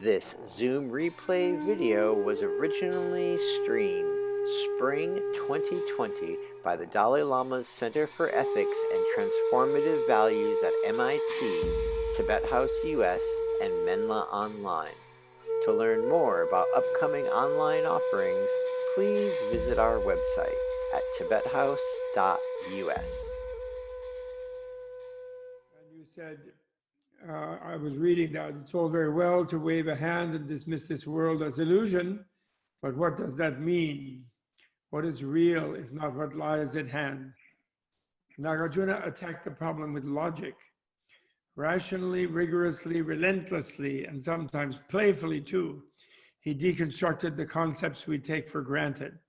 This Zoom replay video was originally streamed spring 2020 by the Dalai Lama's Center for Ethics and Transformative Values at MIT, Tibet House US, and Menla Online. To learn more about upcoming online offerings, please visit our website at tibethouse.us. And you said, I was reading that it's all very well to wave a hand and dismiss this world as illusion, but what does that mean? What is real, if not what lies at hand? Nagarjuna attacked the problem with logic, rationally, rigorously, relentlessly, and sometimes playfully too. He deconstructed the concepts we take for granted.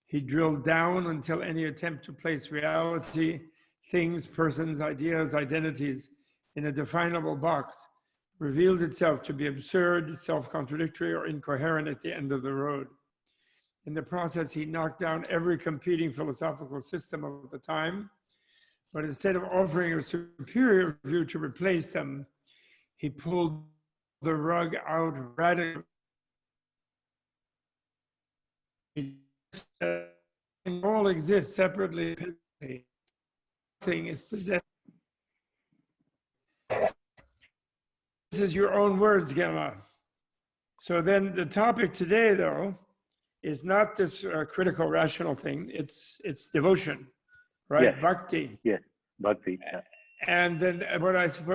He drilled down until any attempt to place reality, things, persons, ideas, identities in a definable box revealed itself to be absurd, self-contradictory, or incoherent at the end of the road. In the process, he knocked down every competing philosophical system of the time, but instead of offering a superior view to replace them, he pulled the rug out radically. All exists separately. Nothing is possessed. This is your own words, Gemma. So then the topic today, though, is not this critical rational thing. It's devotion, right? Yes. Bhakti. Yes, Bhakti. Yeah. And then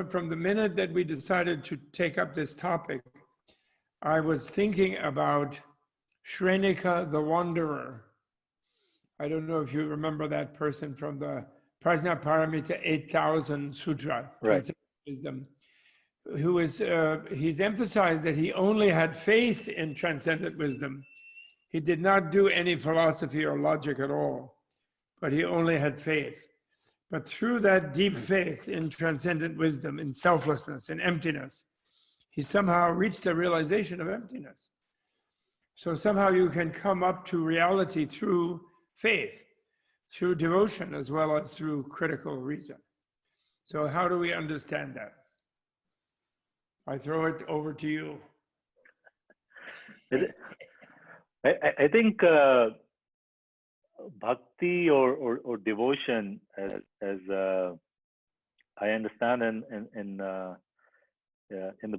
from the minute that we decided to take up this topic, I was thinking about Shrenika the Wanderer. I don't know if you remember that person from the Prajnopaya 8,000 Sutra, Right. Wisdom, who is, he's emphasized that he only had faith in transcendent wisdom. He did not do any philosophy or logic at all, but he only had faith. But through that deep faith in transcendent wisdom, in selflessness, in emptiness, he somehow reached a realization of emptiness. So somehow you can come up to reality through faith, through devotion, as well as through critical reason. So how do we understand that? I throw it over to you. I think bhakti or devotion, as I understand in the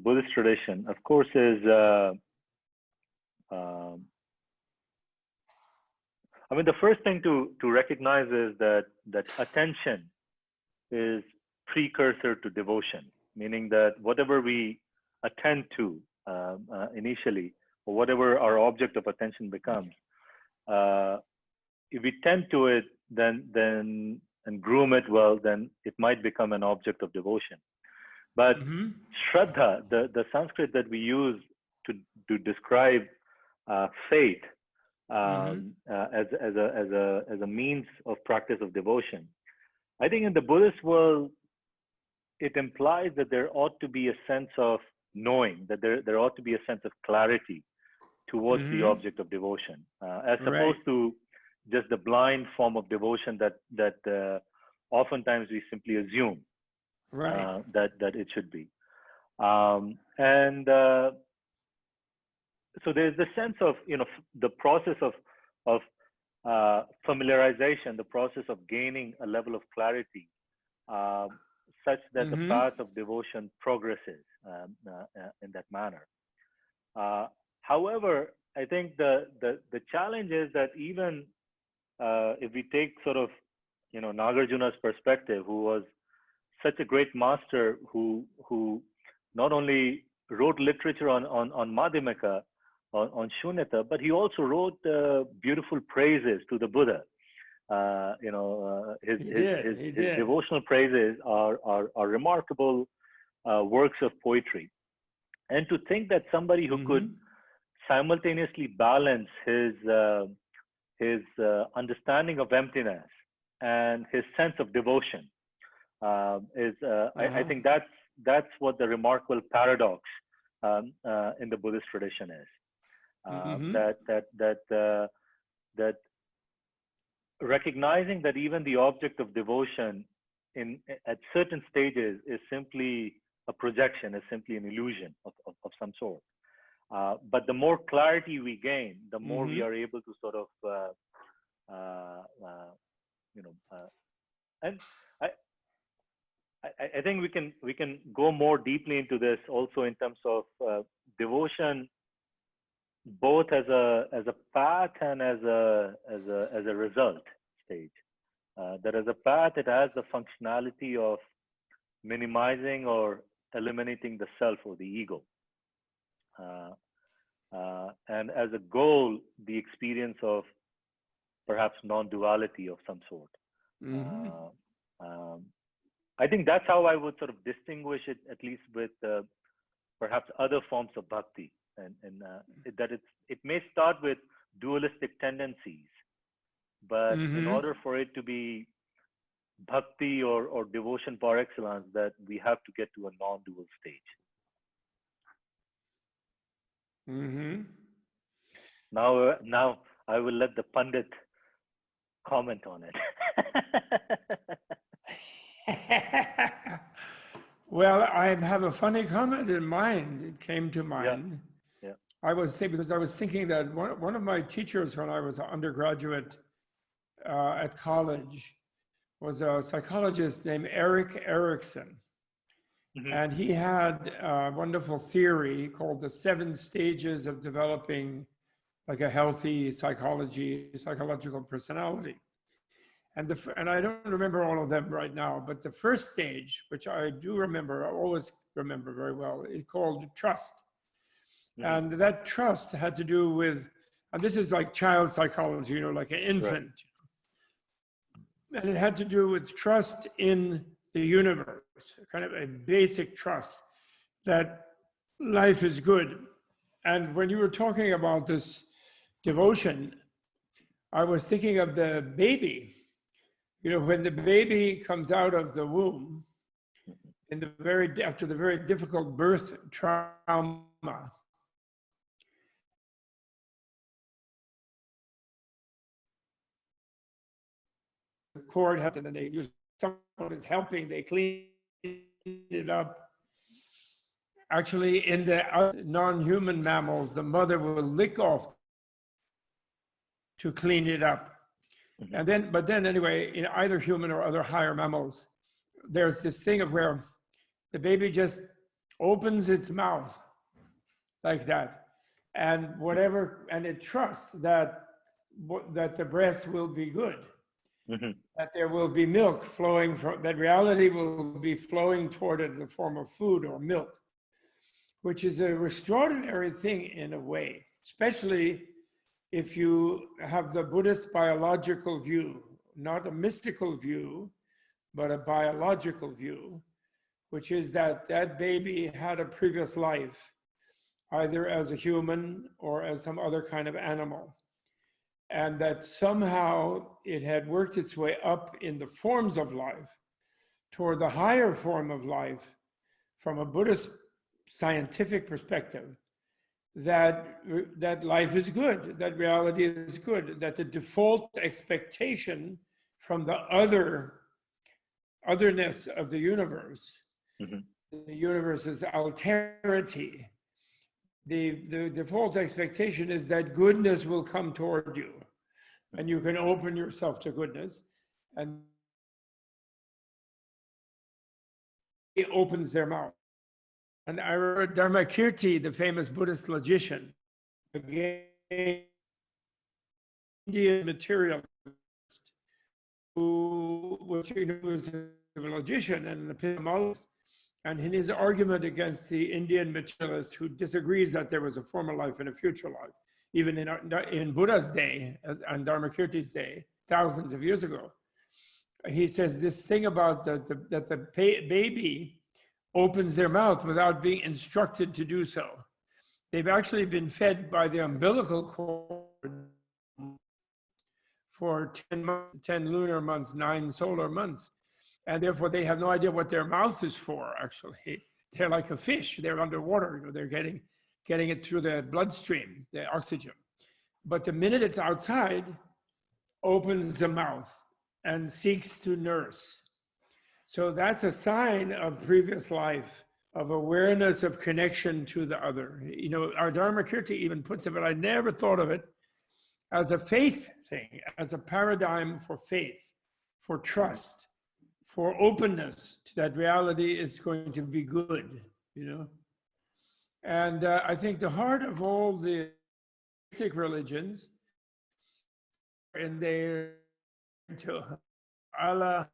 Buddhist tradition, of course, is I mean, the first thing to recognize is that attention is precursor to devotion, meaning that whatever we attend to initially, or whatever our object of attention becomes, if we tend to it, then and groom it well, then it might become an object of devotion. But Shraddha, the Sanskrit that we use to describe faith as a means of practice of devotion, I think in the Buddhist world, it implies that there ought to be a sense of knowing, that there ought to be a sense of clarity towards the object of devotion, as opposed to just the blind form of devotion that oftentimes we simply assume that it should be. So there's the sense of, the process of familiarization, the process of gaining a level of clarity, such that the path of devotion progresses in that manner. However, I think the challenge is that even if we take sort of, Nagarjuna's perspective, who was such a great master who not only wrote literature on Madhyamaka, on Shunyata, but he also wrote beautiful praises to the Buddha. His devotional praises are remarkable works of poetry. And to think that somebody who could simultaneously balance his understanding of emptiness and his sense of devotion I think that's what the remarkable paradox in the Buddhist tradition is. That recognizing that even the object of devotion at certain stages is simply a projection, is simply an illusion of some sort. But the more clarity we gain, the more we are able to sort of, and I think we can go more deeply into this also in terms of devotion, both as a path and as a result stage. That as a path, it has the functionality of minimizing or eliminating the self or the ego. And as a goal, the experience of perhaps non-duality of some sort. I think that's how I would sort of distinguish it, at least with perhaps other forms of bhakti, and that it may start with dualistic tendencies, but in order for it to be bhakti or devotion par excellence, that we have to get to a non-dual stage. Now I will let the Pandit comment on it. Well, I have a funny comment in mind. It came to mind. Yeah. I was thinking that one of my teachers when I was an undergraduate at college was a psychologist named Erik Erikson. And he had a wonderful theory called the 7 stages of developing like a healthy psychological personality. And I don't remember all of them right now, but the first stage, which I do remember, I always remember very well, is called trust. And that trust had to do with, and this is like child psychology, like an infant. Right. And it had to do with trust in the universe, kind of a basic trust that life is good. And when you were talking about this devotion, I was thinking of the baby. When the baby comes out of the womb, after the very difficult birth trauma, the cord has to, and they use someone is helping, they clean it up. Actually, in the non-human mammals, the mother will lick off to clean it up. But then anyway, in either human or other higher mammals, there's this thing of where the baby just opens its mouth like that, and it trusts that the breast will be good, that there will be milk flowing that reality will be flowing toward it in the form of food or milk, which is an extraordinary thing in a way, especially if you have the Buddhist biological view, not a mystical view, but a biological view, which is that baby had a previous life, either as a human or as some other kind of animal. And that somehow it had worked its way up in the forms of life toward the higher form of life from a Buddhist scientific perspective, that life is good, that reality is good, that the default expectation from the otherness of the universe, the universe's alterity, the default expectation is that goodness will come toward you, and you can open yourself to goodness, and it opens their mouth. And I remember Dharmakirti, the famous Buddhist logician, Indian materialist, who was a logician and an epistemologist. And in his argument against the Indian materialist who disagrees that there was a former life and a future life, even in Buddha's day and Dharmakirti's day, thousands of years ago, he says this thing about that the baby opens their mouth without being instructed to do so. They've actually been fed by the umbilical cord for 10 lunar months, 9 solar months. And therefore they have no idea what their mouth is for, actually. They're like a fish, they're underwater, they're getting it through the bloodstream, the oxygen. But the minute it's outside, opens the mouth and seeks to nurse. So that's a sign of previous life of awareness of connection to the other. You know, our Dharmakirti even puts it, but I never thought of it as a faith thing, as a paradigm for faith, for trust, for openness to that reality is going to be good, you know. And I think the heart of all the religions, and they're into Allah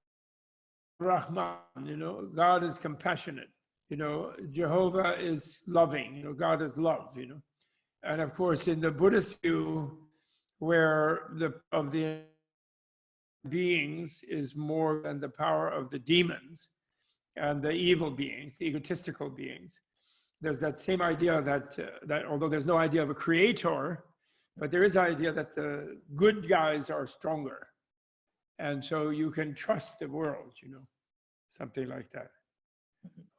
Rahman, you know, God is compassionate, you know, Jehovah is loving, you know, God is love, you know. And of course, in the Buddhist view, where the beings is more than the power of the demons and the evil beings, the egotistical beings. There's that same idea that although there's no idea of a creator, but there is the idea that the good guys are stronger. And so you can trust the world, you know, something like that.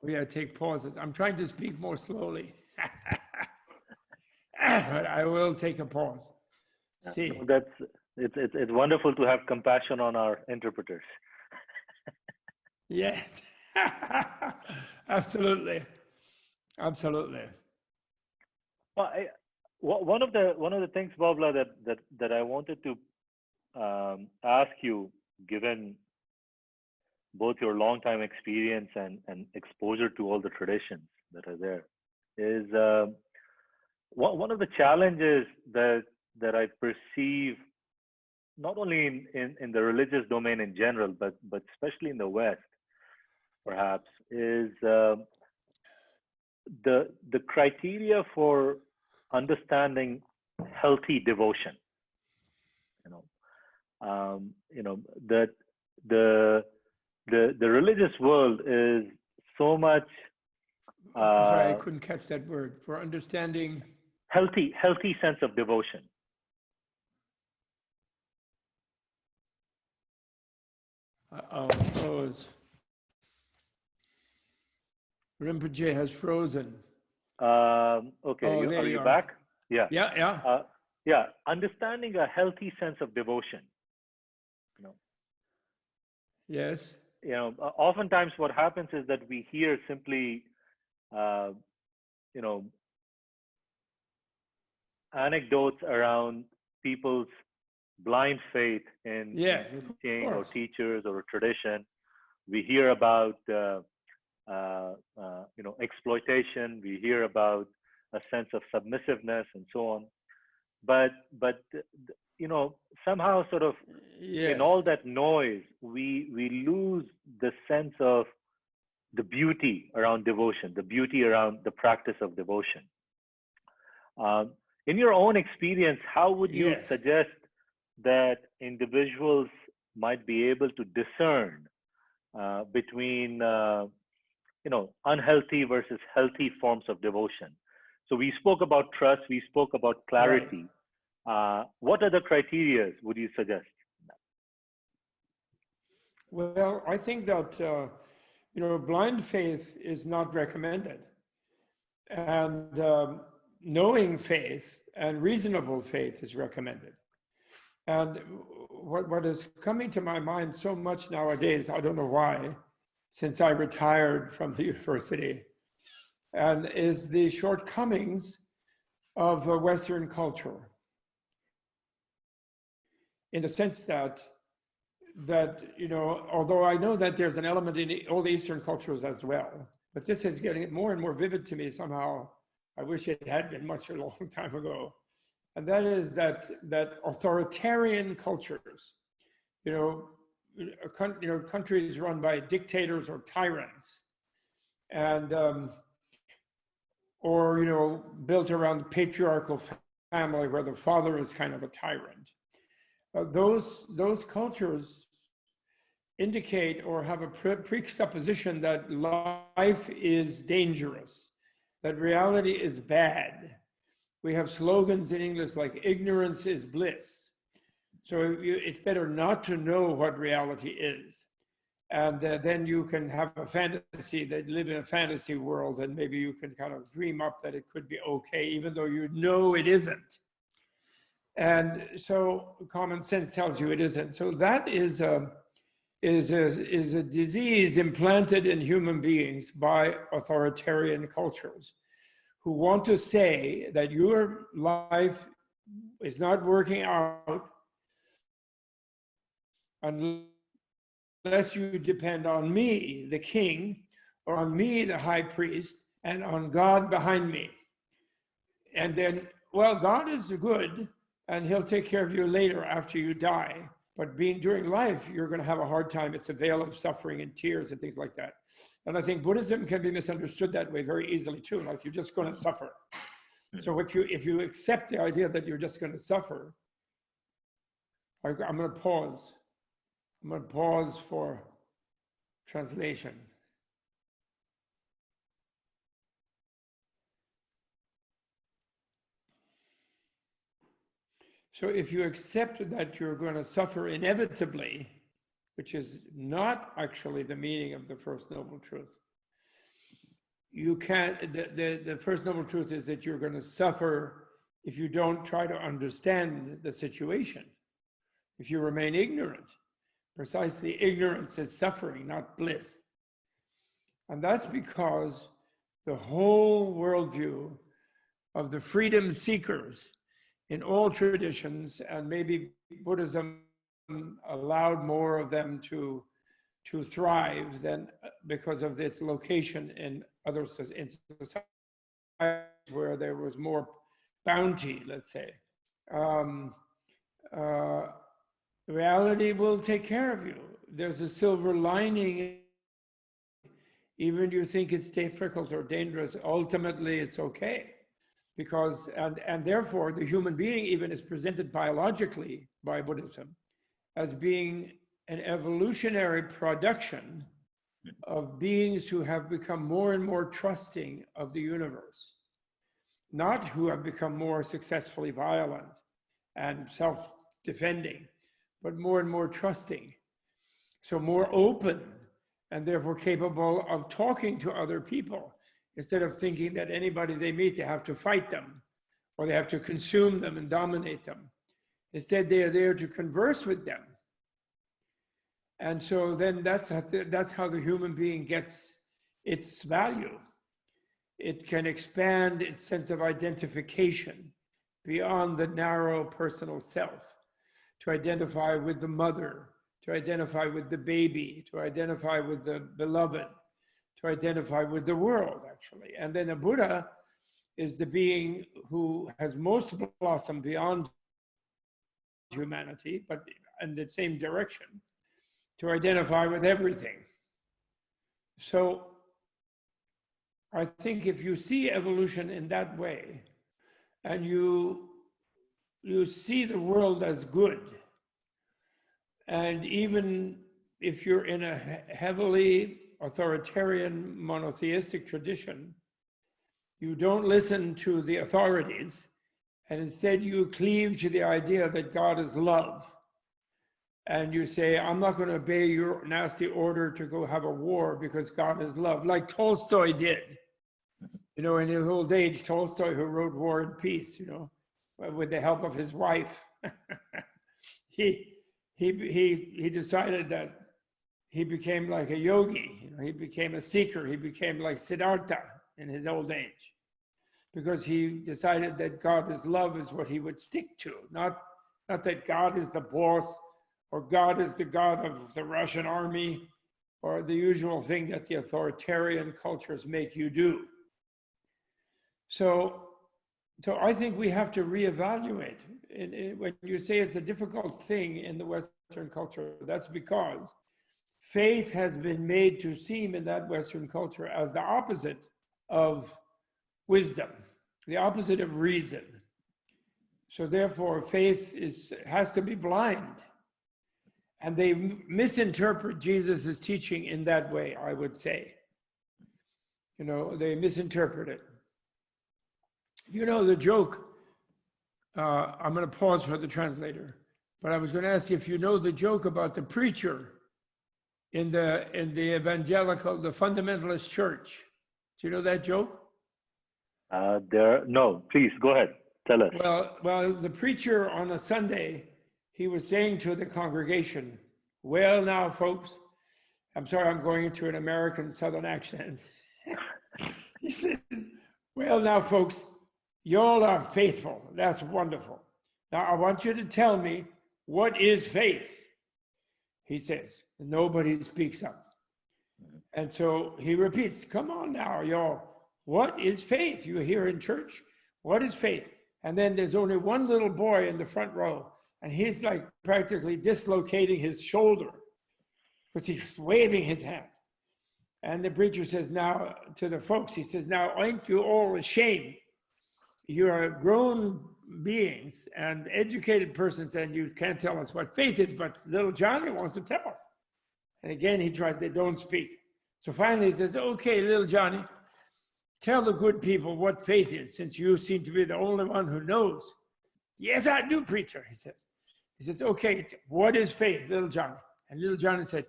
We gotta take pauses. I'm trying to speak more slowly, but I will take a pause. See. It's wonderful to have compassion on our interpreters. Yes, absolutely, absolutely. Well, one of the things, Babla, that I wanted to ask you, given both your long time experience and exposure to all the traditions that are there, is one of the challenges that I perceive, not only in the religious domain in general, but especially in the West, perhaps, is the criteria for understanding healthy devotion. That the religious world is so much. Sorry, I couldn't catch that word. For understanding healthy sense of devotion. Froze. Rinpoche has frozen. Okay, are you back? Yeah. Yeah. Understanding a healthy sense of devotion. Yes. Oftentimes what happens is that we hear simply, anecdotes around people's blind faith in teaching or teachers or a tradition. We hear about exploitation. We hear about a sense of submissiveness and so on. But somehow sort of in all that noise, we lose the sense of the beauty around devotion, the beauty around the practice of devotion. In your own experience, how would you suggest that individuals might be able to discern between unhealthy versus healthy forms of devotion? So we spoke about trust, we spoke about clarity. Right. What other criteria would you suggest? Well, I think that blind faith is not recommended, and knowing faith and reasonable faith is recommended. And what is coming to my mind so much nowadays, I don't know why, since I retired from the university, and is the shortcomings of Western culture. In the sense that although I know that there's an element in all the Eastern cultures as well, but this is getting more and more vivid to me somehow. I wish it had been much a long time ago. And that is that authoritarian cultures, countries run by dictators or tyrants, and or built around the patriarchal family where the father is kind of a tyrant. Those cultures indicate or have a presupposition that life is dangerous, that reality is bad. We have slogans in English like ignorance is bliss. So it's better not to know what reality is. And then you can have a fantasy, that live in a fantasy world, and maybe you can kind of dream up that it could be okay, even though you know it isn't. And so common sense tells you it isn't. So that is is a disease implanted in human beings by authoritarian cultures who want to say that your life is not working out unless you depend on me, the king, or on me, the high priest, and on God behind me. And then, well, God is good, and he'll take care of you later after you die. But during life, you're going to have a hard time. It's a veil of suffering and tears and things like that. And I think Buddhism can be misunderstood that way very easily too. Like you're just going to suffer. So if you accept the idea that you're just going to suffer, I'm going to pause. I'm going to pause for translation. So if you accept that you're going to suffer inevitably, which is not actually the meaning of the First Noble Truth, you can't, the First Noble Truth is that you're going to suffer if you don't try to understand the situation, if you remain ignorant. Precisely, ignorance is suffering, not bliss. And that's because the whole worldview of the freedom seekers in all traditions, and maybe Buddhism allowed more of them to thrive than because of its location in other societies where there was more bounty, let's say. Reality will take care of you. There's a silver lining. Even you think it's difficult or dangerous, ultimately it's okay. Because, and therefore the human being even is presented biologically by Buddhism as being an evolutionary production of beings who have become more and more trusting of the universe, not who have become more successfully violent and self-defending, but more and more trusting. So more open and therefore capable of talking to other people instead of thinking that anybody they meet, they have to fight them or they have to consume them and dominate them. Instead, they are there to converse with them. And so then that's how the human being gets its value. It can expand its sense of identification beyond the narrow personal self, to identify with the mother, to identify with the baby, to identify with the beloved, to identify with the world, actually. And then a Buddha is the being who has most blossomed beyond humanity, but in the same direction, to identify with everything. So I think if you see evolution in that way, and you see the world as good, and even if you're in a heavily authoritarian monotheistic tradition, you don't listen to the authorities, and instead you cleave to the idea that God is love. And you say, I'm not going to obey your nasty order to go have a war because God is love, like Tolstoy did. You know, in his old age, Tolstoy, who wrote War and Peace, you know, with the help of his wife, he decided that he became like a yogi. You know, he became a seeker. He became like Siddhartha in his old age, because he decided that God is love is what he would stick to, not that God is the boss, or God is the God of the Russian army, or the usual thing that the authoritarian cultures make you do. So I think we have to reevaluate. When you say it's a difficult thing in the Western culture, that's because faith has been made to seem in that Western culture as the opposite of wisdom, the opposite of reason. So therefore, faith has to be blind. And they misinterpret Jesus' teaching in that way, I would say. You know, they misinterpret it. You know, the joke, I'm going to pause for the translator, but I was going to ask you if you know the joke about the preacher in the evangelical, the fundamentalist church. Do you know that joke? No, please go ahead. Tell us. Well, the preacher on a Sunday, he was saying to the congregation, well, now, folks, I'm sorry, I'm going into an American Southern accent. He says, well, now, folks, you all are faithful. That's wonderful. Now, I want you to tell me, what is faith? He says, and nobody speaks up. And so he repeats, come on now, y'all. What is faith? You hear in church, what is faith? And then there's only one little boy in the front row, and he's like practically dislocating his shoulder because he's waving his hand. And the preacher says now to the folks, he says, now aren't you all ashamed? You are grown beings and educated persons, and you can't tell us what faith is, but little Johnny wants to tell us. And again, he tries, they don't speak. So finally he says, okay, little Johnny, tell the good people what faith is, since you seem to be the only one who knows. Yes, I do, preacher, he says. He says, okay, what is faith, little Johnny? And little Johnny said,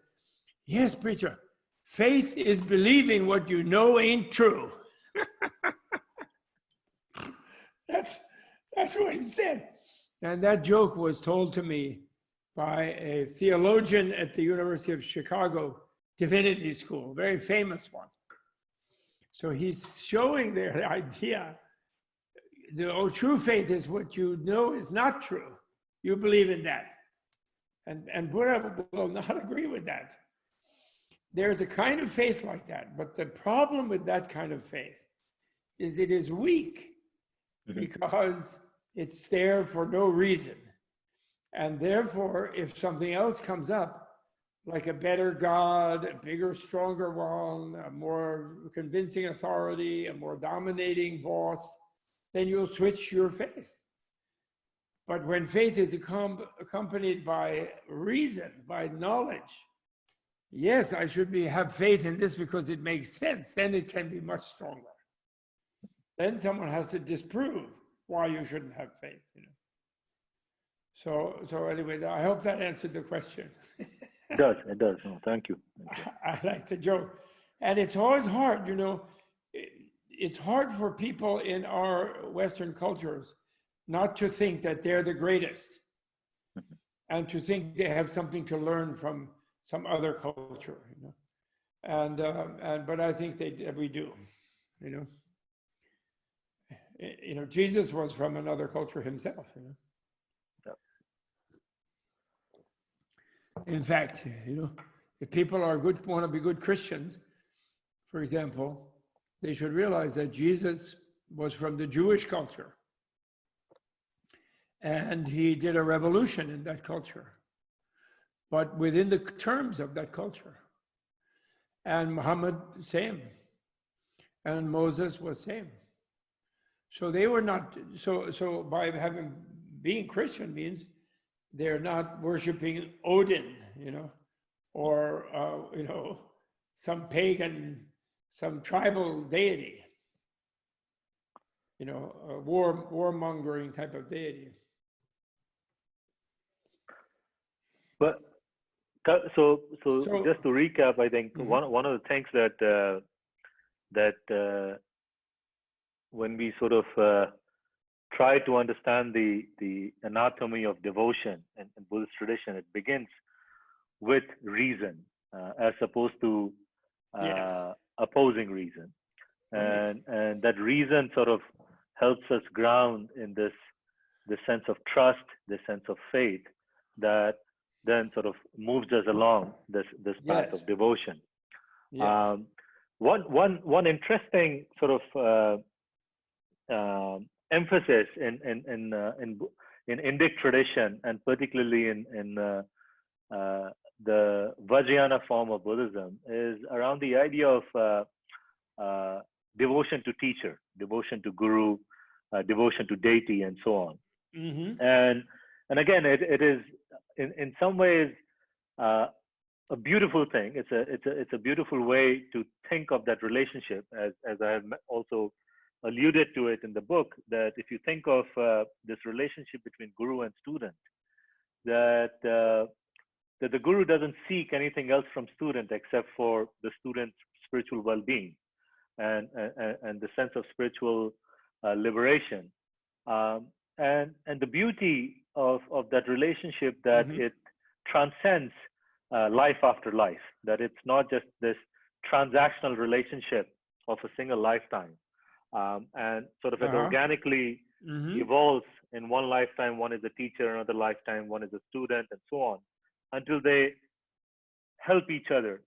yes, preacher, faith is believing what you know ain't true. That's what he said. And that joke was told to me by a theologian at the University of Chicago Divinity School, a very famous one. So he's showing their idea. True faith is what you know is not true. You believe in that. And Buddha will not agree with that. There's a kind of faith like that. But the problem with that kind of faith is it is weak because it's there for no reason. And therefore, if something else comes up, like a better God, a bigger, stronger one, a more convincing authority, a more dominating boss, then you'll switch your faith. But when faith is accompanied by reason, by knowledge, yes, I should have faith in this because it makes sense, then it can be much stronger. Then someone has to disprove why you shouldn't have faith. So anyway, I hope that answered the question. It does. No, thank you. I like the joke. And it's always hard, it's hard for people in our Western cultures not to think that they're the greatest and to think they have something to learn from some other culture, but I think we do, Jesus was from another culture himself, Yep. In fact, if people want to be good Christians, for example, they should realize that Jesus was from the Jewish culture. And he did a revolution in that culture, but within the terms of that culture. And Muhammad, same. And Moses was same. So they were not, so by being Christian means they're not worshiping Odin, or, some pagan, some tribal deity, a warmongering type of deity. But so just to recap, I think one of the things that when we sort of try to understand the anatomy of devotion in Buddhist tradition, it begins with reason as opposed to opposing reason, and that reason sort of helps us ground in this sense of trust, this sense of faith that then sort of moves us along this path of devotion. Yeah. One interesting sort of emphasis in Indic tradition, and particularly in the Vajrayana form of Buddhism, is around the idea of devotion to teacher, devotion to guru, devotion to deity, and so on. And again, it is in some ways a beautiful thing. It's a beautiful way to think of that relationship, as I have also alluded to it in the book, that if you think of this relationship between guru and student, that the guru doesn't seek anything else from student except for the student's spiritual well-being and the sense of spiritual liberation, and the beauty of that relationship, that it transcends life after life, that it's not just this transactional relationship of a single lifetime, and sort of it organically evolves. In one lifetime, one is a teacher, another lifetime, one is a student, and so on, until they help each other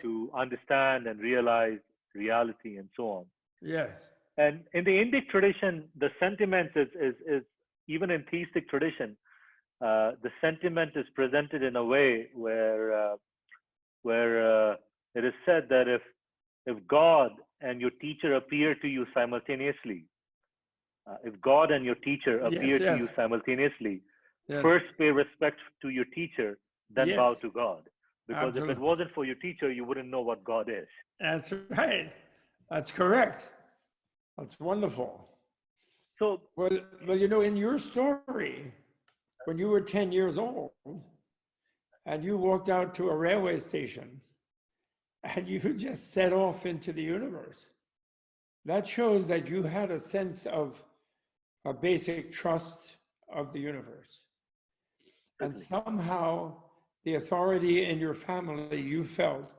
to understand and realize reality and so on. Yes. And in the Indic tradition, the sentiment is even in theistic tradition, the sentiment is presented in a way where it is said that if God and your teacher appear to you simultaneously, if God and your teacher appear to you simultaneously, first pay respect to your teacher, then bow to God. Because if it wasn't for your teacher, you wouldn't know what God is. That's right. That's correct. That's wonderful. So, well, you know, in your story, when you were 10 years old and you walked out to a railway station and you just set off into the universe, that shows that you had a sense of a basic trust of the universe. And somehow the authority in your family, you felt,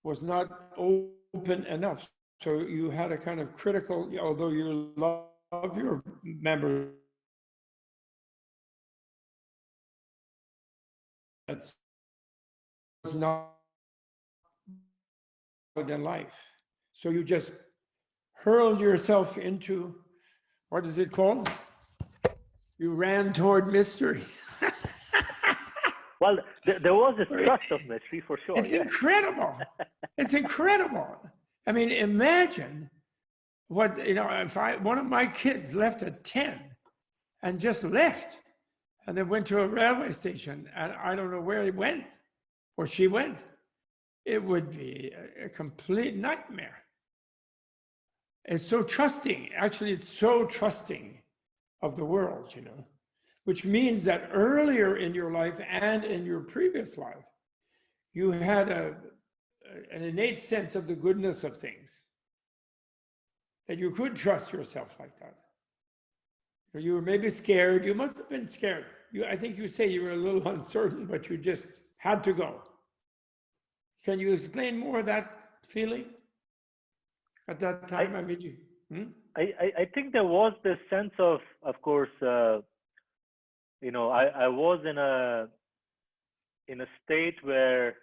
was not open enough. So you had a kind of critical, although you love your members, that's not in life. So you just hurled yourself into, what is it called? You ran toward mystery. Well, there was a thrust of mystery for sure. It's incredible. It's incredible. I mean, imagine what, you know, if one of my kids left at 10 and just left and then went to a railway station and I don't know where he went or she went, it would be a complete nightmare. It's so trusting. Actually, it's so trusting of the world, you know, which means that earlier in your life and in your previous life, you had an innate sense of the goodness of things, that you could trust yourself like that. You were maybe scared. You must have been scared. I think you say you were a little uncertain, but you just had to go. Can you explain more of that feeling at that time? I think there was this sense of course, you know, I was in a state where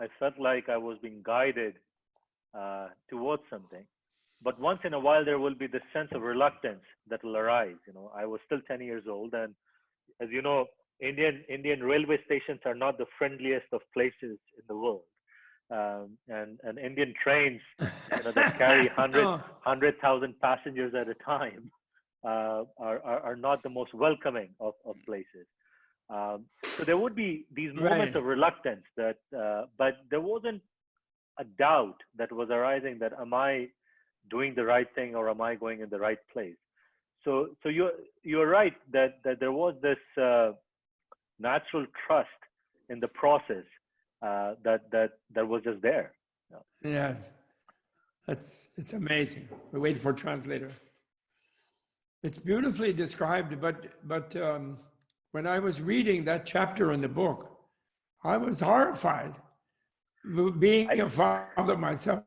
I felt like I was being guided towards something. But once in a while, there will be this sense of reluctance that will arise. You know, I was still 10 years old. And as you know, Indian railway stations are not the friendliest of places in the world. And Indian trains, you know, that carry 100,000 passengers at a time are not the most welcoming of places. So there would be these moments of reluctance that, but there wasn't a doubt that was arising that am I doing the right thing or am I going in the right place? So you're right that there was this natural trust in the process that was just there. Yeah, it's amazing. We wait for a translator. It's beautifully described, but when I was reading that chapter in the book, I was horrified, being a father myself.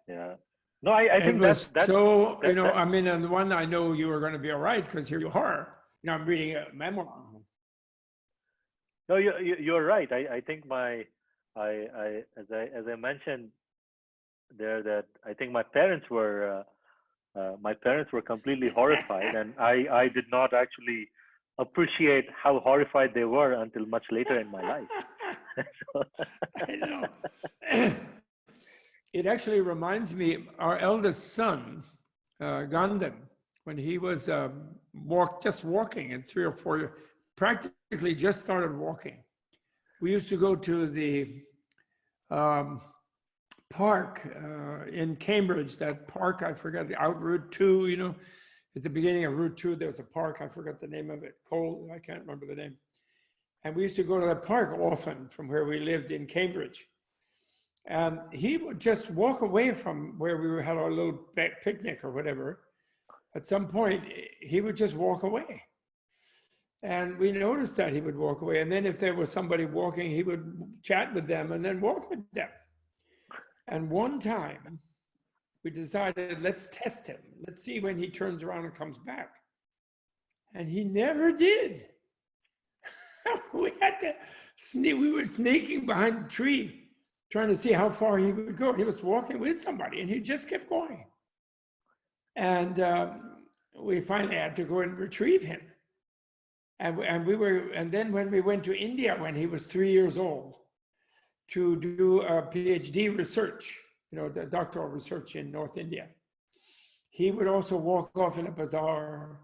Yeah. No, I think that's so, you know, I mean, on the one, I know you were going to be all right because here you are. You know, I'm reading a memoir. No, you're right. I think as I mentioned there, that I think my parents were completely horrified, and I did not actually appreciate how horrified they were until much later in my life. I know. It actually reminds me, our eldest son, Gandhan, when he was just walking in 3 or 4, practically just started walking. We used to go to the park in Cambridge, that park, I forgot, out Route 2, you know, at the beginning of Route 2, there was a park, I forgot the name of it, I can't remember the name. And we used to go to that park often from where we lived in Cambridge. And he would just walk away from where we had our little picnic or whatever. At some point, he would just walk away. And we noticed that he would walk away. And then if there was somebody walking, he would chat with them and then walk with them. And one time we decided, let's test him. Let's see when he turns around and comes back. And he never did. We had to sneak, we were sneaking behind a tree, trying to see how far he would go. He was walking with somebody and he just kept going. And we finally had to go and retrieve him. And then when we went to India when he was 3 years old to do a PhD research, the doctoral research in North India, he would also walk off in a bazaar.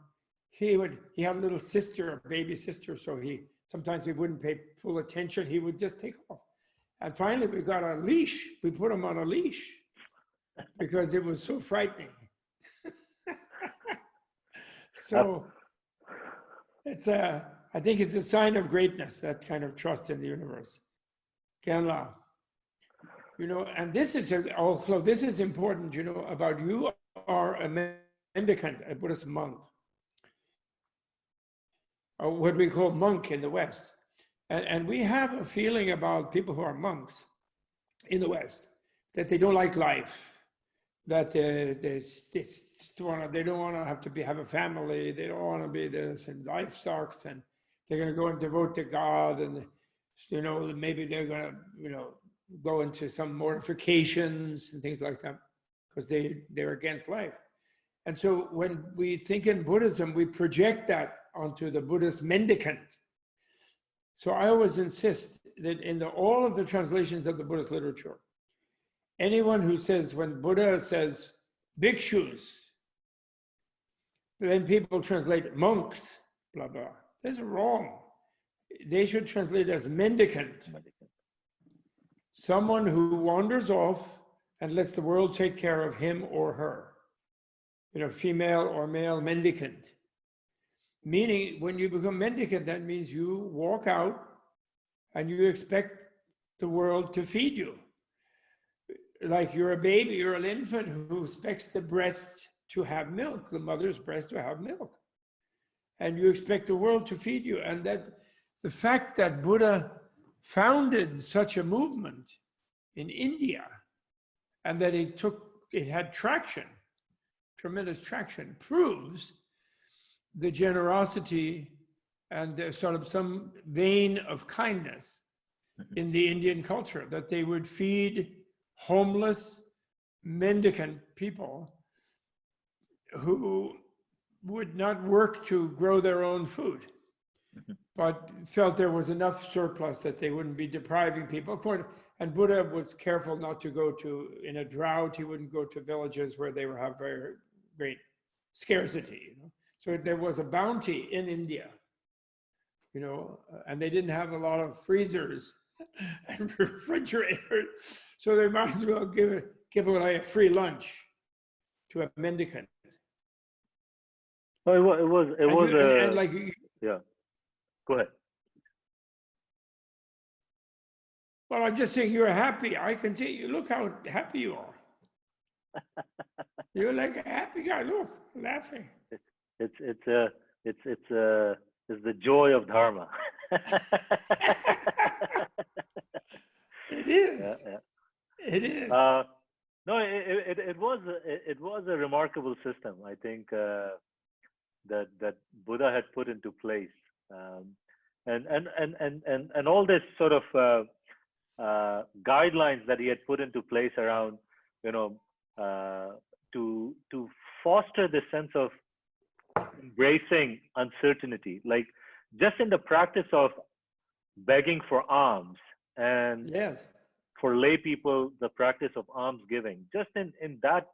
He had a little sister, a baby sister, so sometimes he wouldn't pay full attention. He would just take off. And finally we got a leash. We put him on a leash because it was so frightening. So I think it's a sign of greatness, that kind of trust in the universe. Menla, and this is also, this is important, about you are a mendicant, a Buddhist monk, or what we call monk in the West. And we have a feeling about people who are monks in the West, that they don't like life, that they don't want to have a family, they don't want to be this, and life sucks, and they're going to go and devote to God, and maybe they're going to go into some mortifications and things like that because they're against life. And so when we think in Buddhism, we project that onto the Buddhist mendicant. So I always insist that in all of the translations of the Buddhist literature, anyone who says, when Buddha says bhikshus, then people translate monks, blah, blah. That's wrong. They should translate as mendicant. Someone who wanders off and lets the world take care of him or her. Female or male mendicant. Meaning, when you become mendicant, that means you walk out and you expect the world to feed you. Like you're a baby, you're an infant who expects the breast to have milk, the mother's breast to have milk. And you expect the world to feed you. And that the fact that Buddha founded such a movement in India and that it had traction, tremendous traction, proves the generosity and sort of some vein of kindness in the Indian culture, that they would feed homeless, mendicant people who would not work to grow their own food, but felt there was enough surplus that they wouldn't be depriving people. And Buddha was careful not to go in a drought, he wouldn't go to villages where they have very great scarcity. So there was a bounty in India, and they didn't have a lot of freezers and refrigerators, so they might as well give away a free lunch to a mendicant. Well, it was yeah. Go ahead. Well, I'm just saying you're happy. I can see you. Look how happy you are. You're like a happy guy. Look, laughing. It's the joy of Dharma. It is. Yeah. It is. No, it was a remarkable system. I think that Buddha had put into place, and all this sort of guidelines that he had put into place around, to foster this sense of embracing uncertainty, like just in the practice of begging for alms, and yes, for lay people, the practice of alms giving. Just in that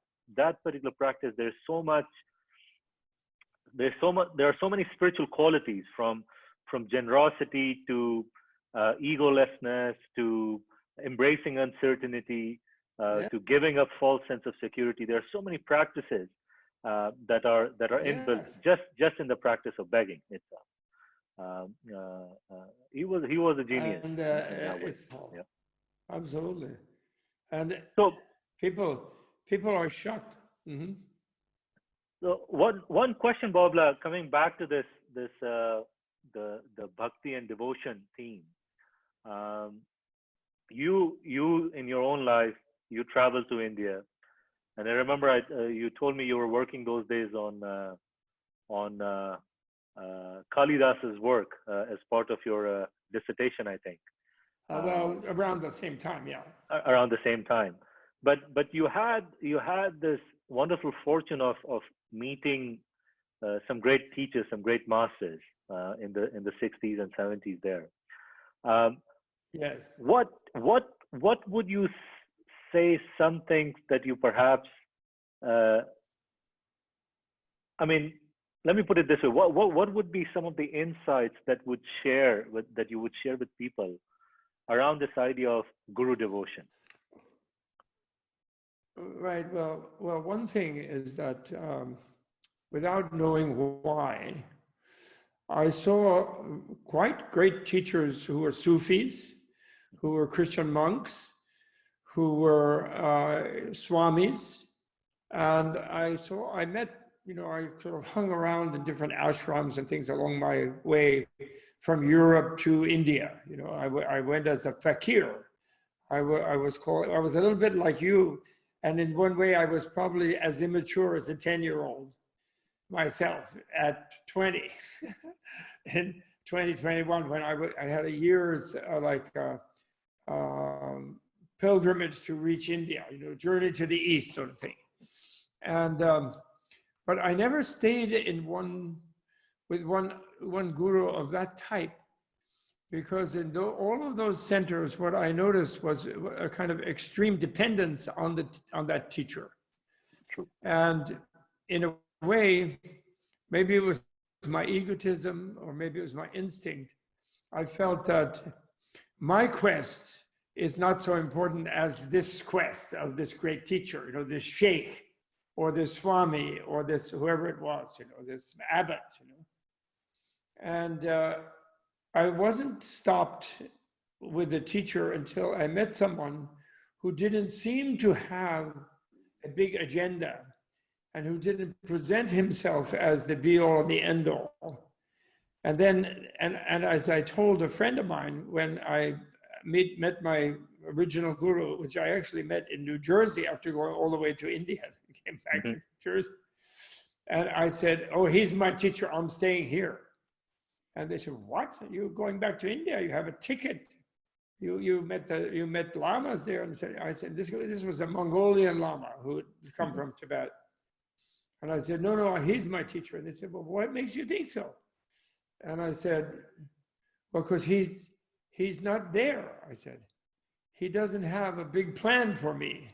particular practice, there are so many spiritual qualities, from generosity to egolessness, to embracing uncertainty, to giving up false sense of security. There are so many practices that are inbuilt just in the practice of begging itself. He was a genius. And yeah. Absolutely. And so people are shocked. Mm-hmm. So one question, Bobla, coming back to this the bhakti and devotion theme. You in your own life, you traveled to India, and I remember you told me you were working those days on Kalidas's work as part of your dissertation, I think. Well, around the same time, yeah. Around the same time, but you had this wonderful fortune of meeting some great teachers, some great masters in the 60s and 70s there. Yes. What would you say? Some things that you perhaps, I mean, let me put it this way: what would be some of the insights that you would share with people around this idea of guru devotion? Right. Well, one thing is that without knowing why, I saw quite great teachers who were Sufis, who were Christian monks, who were swamis, and I met, I sort of hung around in different ashrams and things along my way from Europe to India. I went as a fakir. I was a little bit like you, and in one way I was probably as immature as a 10-year-old myself at 20. In 2021, when I had a year's pilgrimage to reach India, journey to the east sort of thing. And but I never stayed with one guru of that type, because in all of those centers, what I noticed was a kind of extreme dependence on that teacher. True. And in a way, maybe it was my egotism, or maybe it was my instinct. I felt that my quest is not so important as this quest of this great teacher, this sheikh, or this swami, or this whoever it was, this abbot, And I wasn't stopped with the teacher until I met someone who didn't seem to have a big agenda, and who didn't present himself as the be-all and the end-all. And then, and as I told a friend of mine, when I met my original guru, which I actually met in New Jersey after going all the way to India, I came back to Jersey. And I said, "Oh, he's my teacher, I'm staying here." And they said, "What? You're going back to India? You have a ticket. You met lamas there?" And I said, this was a Mongolian lama who had come from Tibet. And I said, no, he's my teacher. And they said, "Well, what makes you think so?" And I said, "Well, because he's not there." I said, "He doesn't have a big plan for me.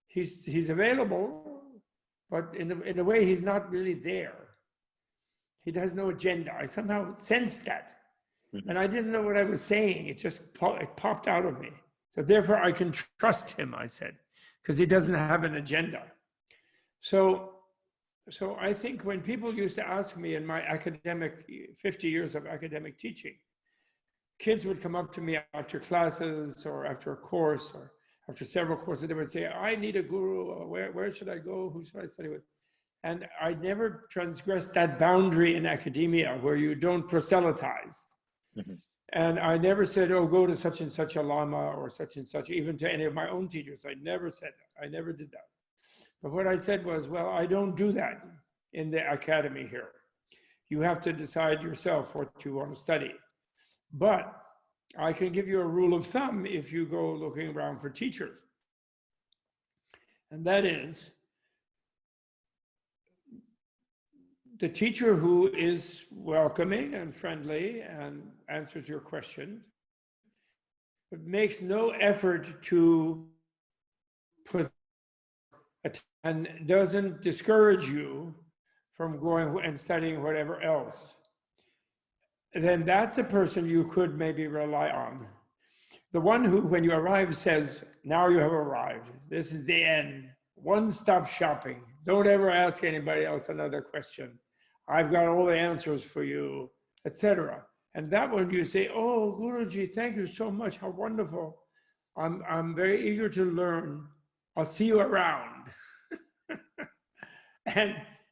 He's available, but in a way, he's not really there. He has no agenda." I somehow sensed that. And I didn't know what I was saying. It just popped out of me. So therefore, I can trust him, I said, because he doesn't have an agenda. So I think when people used to ask me in my 50 years of academic teaching, kids would come up to me after classes or after a course or after several courses, they would say, "I need a guru, or where should I go? Who should I study with?" And I never transgressed that boundary in academia where you don't proselytize. And I never said, "Oh, go to such and such a lama or such and such," even to any of my own teachers. I never said that. I never did that. But what I said was, well, I don't do that in the academy here. You have to decide yourself what you want to study. But I can give you a rule of thumb if you go looking around for teachers. And that is, the teacher who is welcoming and friendly and answers your questions, but makes no effort to and doesn't discourage you from going and studying whatever else, then that's a person you could maybe rely on. The one who, when you arrive, says, "Now you have arrived. This is the end. One-stop shopping. Don't ever ask anybody else another question. I've got all the answers for you," etc. And that one you say, "Oh, Guruji, thank you so much. How wonderful. I'm very eager to learn. I'll see you around."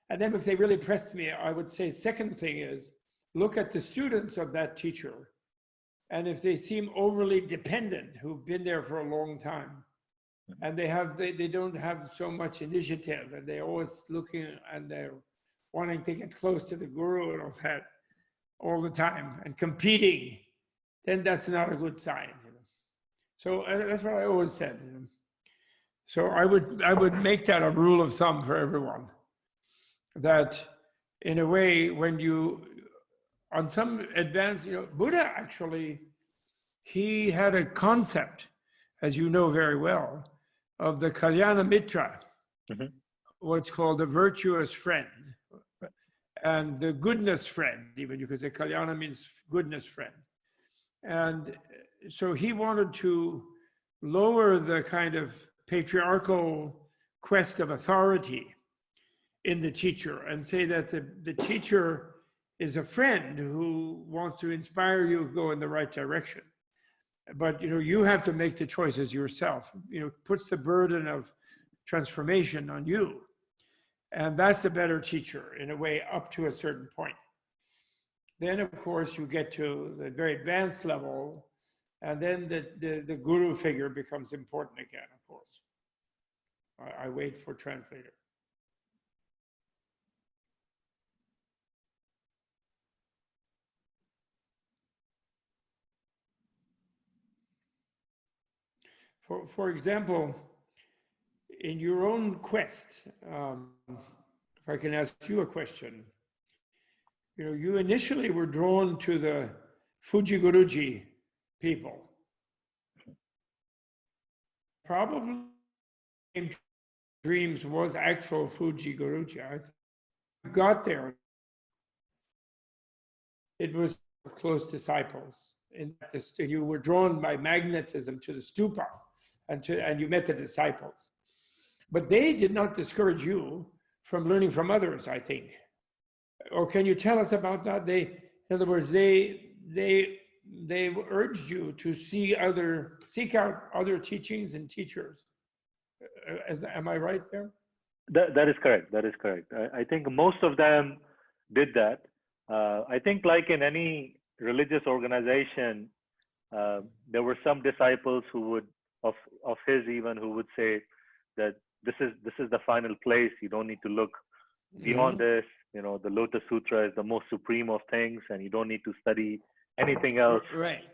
And then if they really pressed me, I would say, second thing is, look at the students of that teacher, and if they seem overly dependent, who've been there for a long time, and they don't have so much initiative, and they're always looking and they're wanting to get close to the guru and all that all the time and competing, then that's not a good sign. So that's what I always said. So I would make that a rule of thumb for everyone, that in a way, when you, on some advanced, Buddha actually, he had a concept, as you know very well, of the Kalyana Mitra, what's called the virtuous friend, and the goodness friend, even because the Kalyana means goodness friend. And so he wanted to lower the kind of patriarchal quest of authority in the teacher and say that the teacher is a friend who wants to inspire you to go in the right direction. But you have to make the choices yourself. Puts the burden of transformation on you. And that's the better teacher, in a way, up to a certain point. Then, of course, you get to the very advanced level, and then the guru figure becomes important again, of course. I wait for translator. For example, in your own quest, if I can ask you a question, you initially were drawn to the Fuji Guruji people. Probably dreams was actual Fuji Guruji. I got there. It was close disciples. You were drawn by magnetism to the stupa, and you met the disciples. But they did not discourage you from learning from others, I think. Or can you tell us about that? In other words, they urged you to seek out other teachings and teachers. Am I right there? That is correct. That is correct. I think most of them did that. I think, like in any religious organization, there were some disciples who would, of his even, who would say that this is the final place. You don't need to look beyond this. The Lotus Sutra is the most supreme of things, and you don't need to study anything else,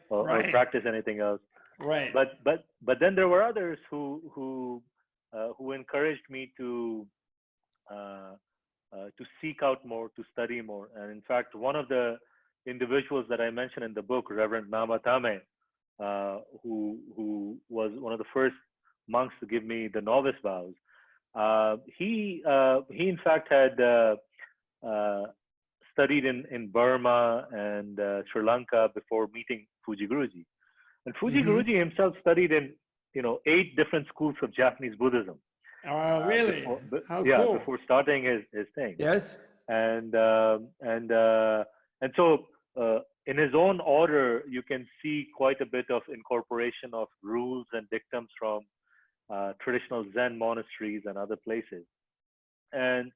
or practice anything else. Right. But then there were others who encouraged me to seek out more, to study more. And in fact, one of the individuals that I mentioned in the book, Reverend Nama Tame, who was one of the first monks to give me the novice vows, he in fact had studied in Burma and Sri Lanka before meeting Fuji Guruji. And Fuji Guruji himself studied in 8 different schools of Japanese Buddhism. Really? How cool. Before starting his thing. Yes. And so in his own order, you can see quite a bit of incorporation of rules and dictums from traditional Zen monasteries and other places. And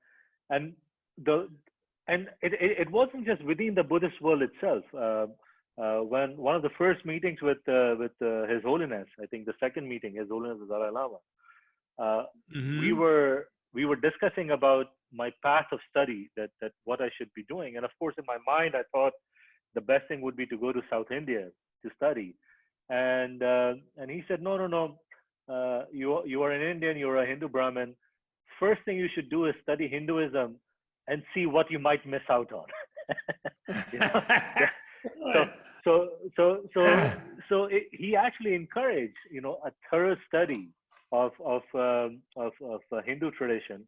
it wasn't just within the Buddhist world itself. When one of the first meetings with His Holiness, I think the second meeting, His Holiness the Dalai Lama, we were discussing about my path of study, that what I should be doing. And of course, in my mind, I thought the best thing would be to go to South India to study. And he said, no, you are an Indian, you're a Hindu Brahmin. First thing you should do is study Hinduism and see what you might miss out on. So he actually encouraged, a thorough study of Hindu tradition.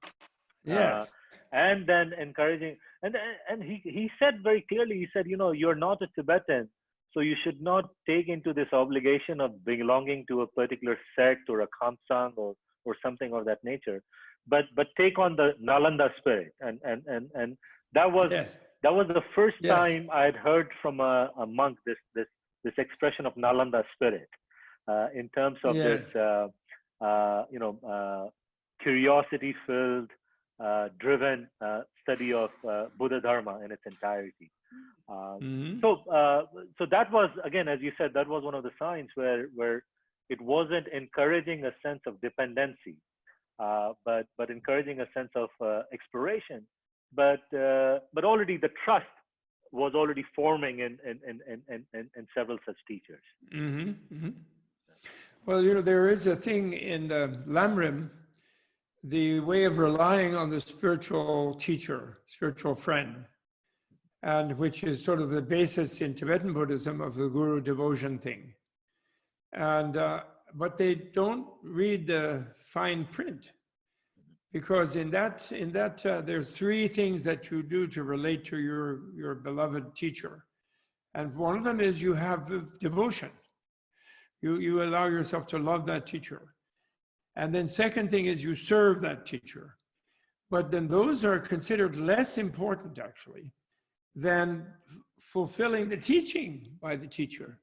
Yes. And then encouraging, and he said very clearly, he said, you're not a Tibetan, so you should not take into this obligation of belonging to a particular sect or a Khamsang or something of that nature, but take on the Nalanda spirit. And that was the first time I had heard from a monk this expression of Nalanda spirit, in terms of this curiosity filled, driven study of Buddha Dharma in its entirety. So that was, again, as you said, that was one of the signs where it wasn't encouraging a sense of dependency, but encouraging a sense of exploration. But already the trust was already forming in several such teachers. Well, you know, there is a thing in the Lamrim, the way of relying on the spiritual teacher, spiritual friend, and which is sort of the basis in Tibetan Buddhism of the guru devotion thing. And but they don't read the fine print, because in that there's three things that you do to relate to your beloved teacher, and one of them is you have devotion. You allow yourself to love that teacher, and then second thing is you serve that teacher. But then those are considered less important actually than fulfilling the teaching by the teacher.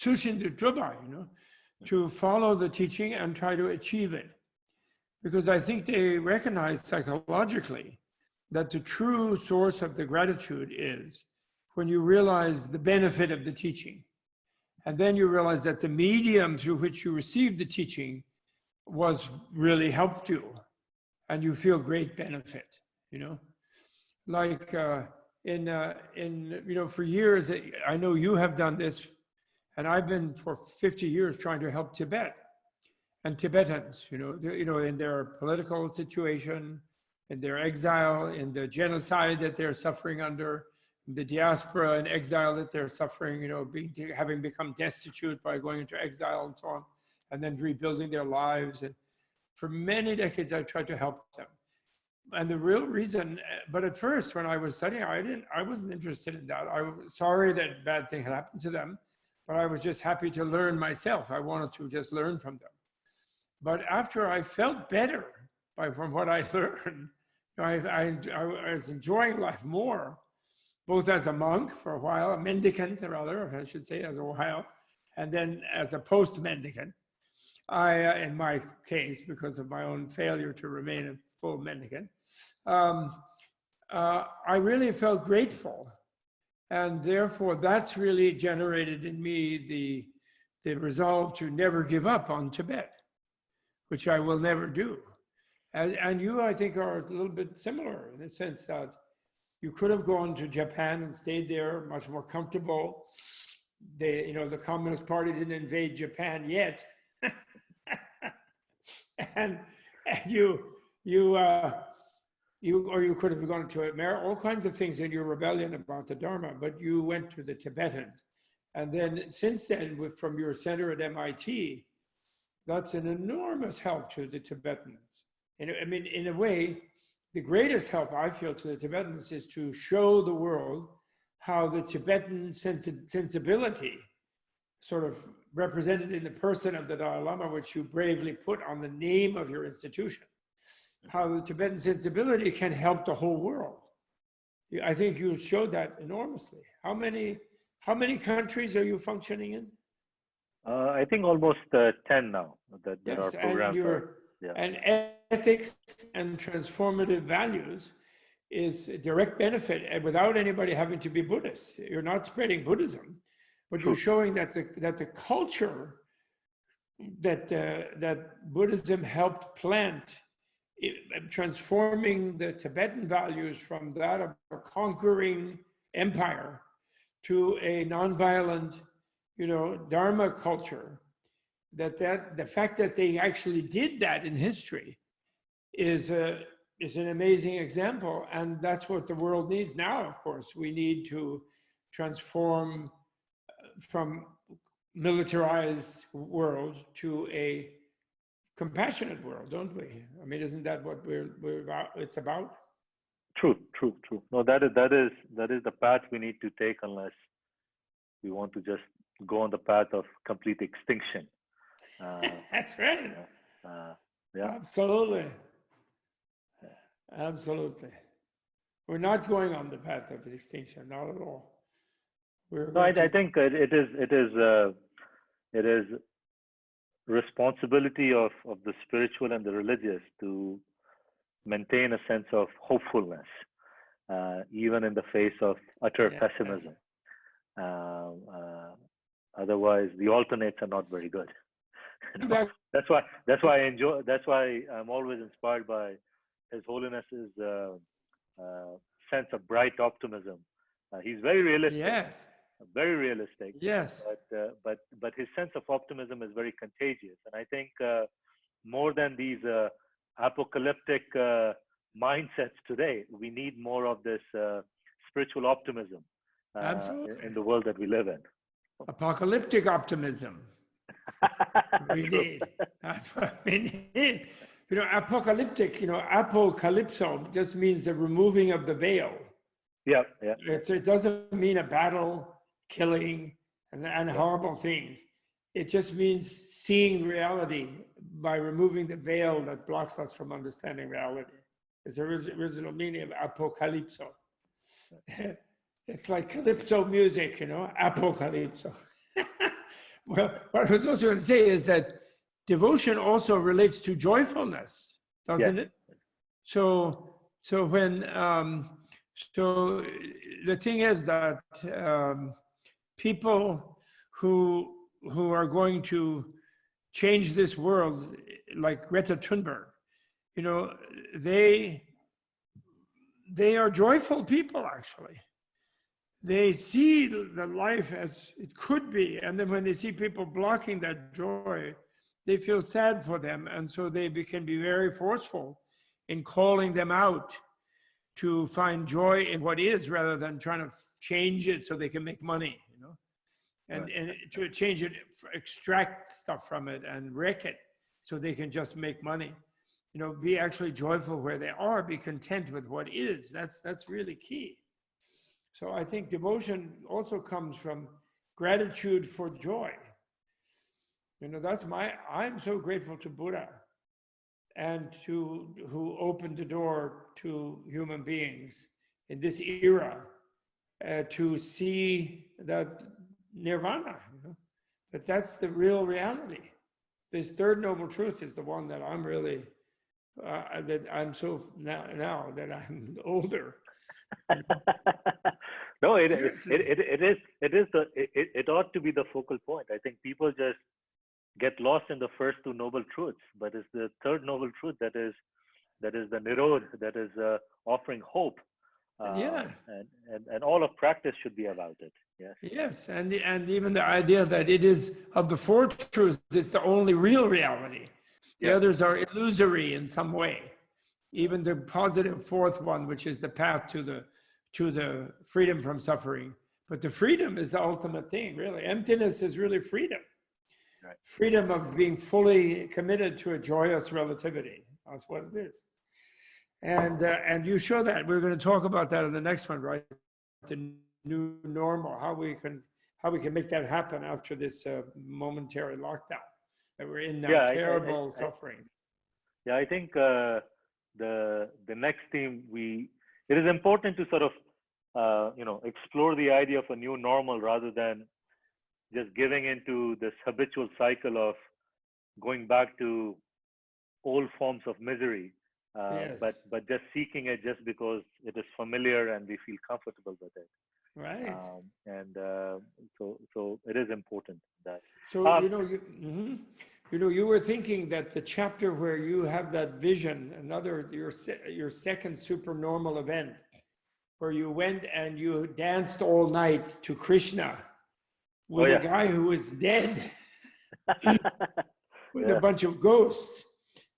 Sushin de Truba, you know, to follow the teaching and try to achieve it. Because I think they recognize psychologically that the true source of the gratitude is when you realize the benefit of the teaching. And then you realize that the medium through which you received the teaching was really helped you, and you feel great benefit, you know? Like you know, for years, I know you have done this, and I've been for 50 years trying to help Tibet and Tibetans, you know, in their political situation, in their exile, in the genocide that they're suffering under, the diaspora and exile that they're suffering, you know, having become destitute by going into exile and so on, and then rebuilding their lives. And for many decades, I tried to help them. And the real reason, but at first when I was studying, I wasn't interested in that. I was sorry that bad thing had happened to them, but I was just happy to learn myself. I wanted to just learn from them. But after I felt better from what I learned, I was enjoying life more, both as a monk for a while, a mendicant rather, I should say, as a while, and then as a post-mendicant. In my case, because of my own failure to remain a full mendicant, I really felt grateful. And therefore, that's really generated in me the resolve to never give up on Tibet, which I will never do. And you, I think, are a little bit similar in the sense that you could have gone to Japan and stayed there, much more comfortable. You know, the Communist Party didn't invade Japan yet. and you could have gone to America, all kinds of things in your rebellion about the Dharma, but you went to the Tibetans. And then since then, from your center at MIT, that's an enormous help to the Tibetans. And I mean, in a way, the greatest help I feel to the Tibetans is to show the world how the Tibetan sensibility, sort of represented in the person of the Dalai Lama, which you bravely put on the name of your institution, how the Tibetan sensibility can help the whole world. I think you showed that enormously. How many countries are you functioning in? I think almost 10 now that there are programs. And ethics and transformative values is a direct benefit, and without anybody having to be Buddhist. You're not spreading Buddhism, but you're showing that the culture that Buddhism helped plant, transforming the Tibetan values from that of a conquering empire to a nonviolent, you know, Dharma culture. The fact that they actually did that in history is an amazing example, and that's what the world needs now. Of course, we need to transform from militarized world to a compassionate world, don't we? I mean, isn't that what we're about? It's about. True. No, that is the path we need to take, unless we want to just go on the path of complete extinction. That's right. Yeah. Absolutely. We're not going on the path of extinction, not at all. I think it is responsibility of the spiritual and the religious to maintain a sense of hopefulness, even in the face of utter pessimism. Otherwise, the alternates are not very good. That's why I enjoy. That's why I'm always inspired by His Holiness's sense of bright optimism. He's very realistic. Yes. Very realistic. Yes. But his sense of optimism is very contagious, and I think more than these apocalyptic mindsets today, we need more of this spiritual optimism in the world that we live in. Apocalyptic optimism. We need. That's what we need. You know, apocalyptic, apocalypso just means the removing of the veil. Yeah. It doesn't mean a battle, killing, and horrible things. It just means seeing reality by removing the veil that blocks us from understanding reality. It's the original meaning of apocalypso. It's like calypso music, apocalypso. Well, what I was also going to say is that devotion also relates to joyfulness, doesn't it? So when so the thing is that people who are going to change this world, like Greta Thunberg, they are joyful people, actually. They see the life as it could be, and then when they see people blocking that joy, they feel sad for them, and so they can be very forceful in calling them out to find joy in what is, rather than trying to change it so they can make money, and to change it, extract stuff from it and wreck it so they can just make money. Be actually joyful where they are, be content with what is. That's really key. So I think devotion also comes from gratitude for joy. I'm so grateful to Buddha and who opened the door to human beings in this era to see that nirvana, that's the real reality. This third noble truth is the one that I'm really, that I'm so now that I'm older. No, it ought to be the focal point. I think people just get lost in the first two noble truths, but it's the third noble truth that is the nirod, that is offering hope. And all of practice should be about it. Yes, and even the idea that it is of the four truths, it's the only real reality. The others are illusory in some way. Even the positive fourth one, which is the path to the freedom from suffering. But the freedom is the ultimate thing, really. Emptiness is really freedom. Right. Freedom of being fully committed to a joyous relativity. That's what it is. And you show that. We're going to talk about that in the next one, right? The new normal, how we can make that happen after this momentary lockdown that we're in now, terrible suffering. I think the next theme, it is important to sort of explore the idea of a new normal rather than just giving into this habitual cycle of going back to old forms of misery, but just seeking it just because it is familiar and we feel comfortable with it. Right. So it is important that. So you were thinking that the chapter where you have that vision, your second supernormal event, where you went and you danced all night to Krishna with a guy who was dead, with a bunch of ghosts.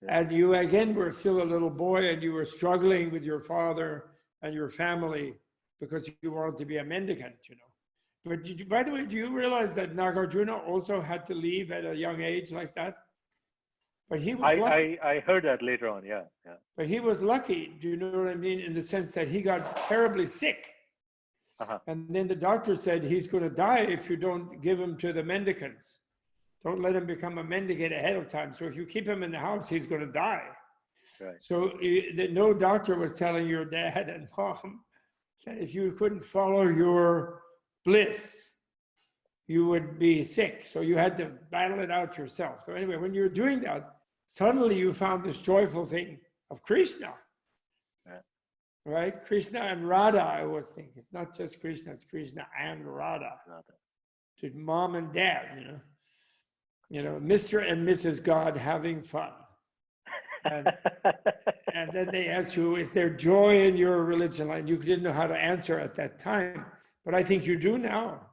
And you again were still a little boy and you were struggling with your father and your family because you wanted to be a mendicant, But by the way, do you realize that Nagarjuna also had to leave at a young age like that? But he was lucky. I heard that later on, yeah. But he was lucky, do you know what I mean? In the sense that he got terribly sick. And then the doctor said he's going to die if you don't give him to the mendicants. Don't let him become a mendicant ahead of time. So if you keep him in the house, he's going to die. Right. So no doctor was telling your dad and mom that if you couldn't follow your bliss, you would be sick. So you had to battle it out yourself. So anyway, when you were doing that, suddenly you found this joyful thing of Krishna. right? Krishna and Radha, I always think. It's not just Krishna, it's Krishna and Radha. To mom and dad, Mr. and Mrs. God having fun. And then they ask you, is there joy in your religion? And you didn't know how to answer at that time, but I think you do now.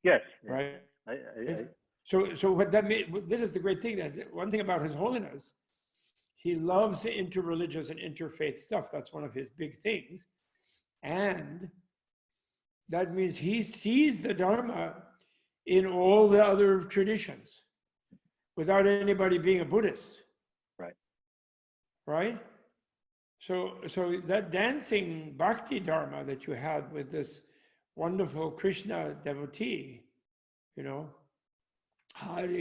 Yes. Right? So what that means, this is the great thing, that one thing about His Holiness, he loves interreligious and interfaith stuff. That's one of his big things. And that means he sees the Dharma in all the other traditions without anybody being a Buddhist. Right? So that dancing Bhakti Dharma that you had with this wonderful Krishna devotee, Hare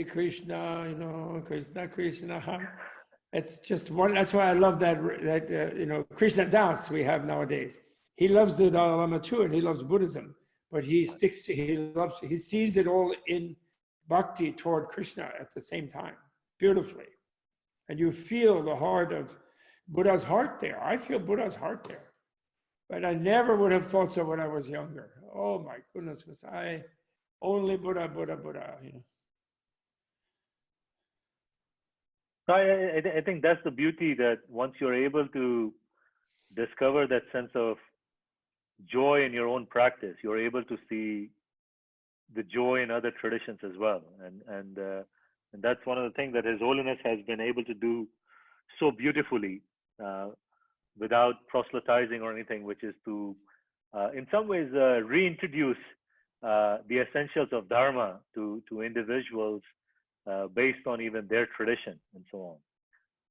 Krishna, Krishna Krishna, it's just one. That's why I love that Krishna Das we have nowadays. He loves the Dalai Lama too, and he loves Buddhism, but he sees it all in Bhakti toward Krishna at the same time, beautifully. And you feel the heart of Buddha's heart there. I feel Buddha's heart there. But I never would have thought so when I was younger. Oh my goodness, was I only Buddha, Buddha, Buddha, I think that's the beauty, that once you're able to discover that sense of joy in your own practice, you're able to see the joy in other traditions as well. And that's one of the things that His Holiness has been able to do so beautifully, without proselytizing or anything, which is to, in some ways, reintroduce the essentials of Dharma to individuals based on even their tradition and so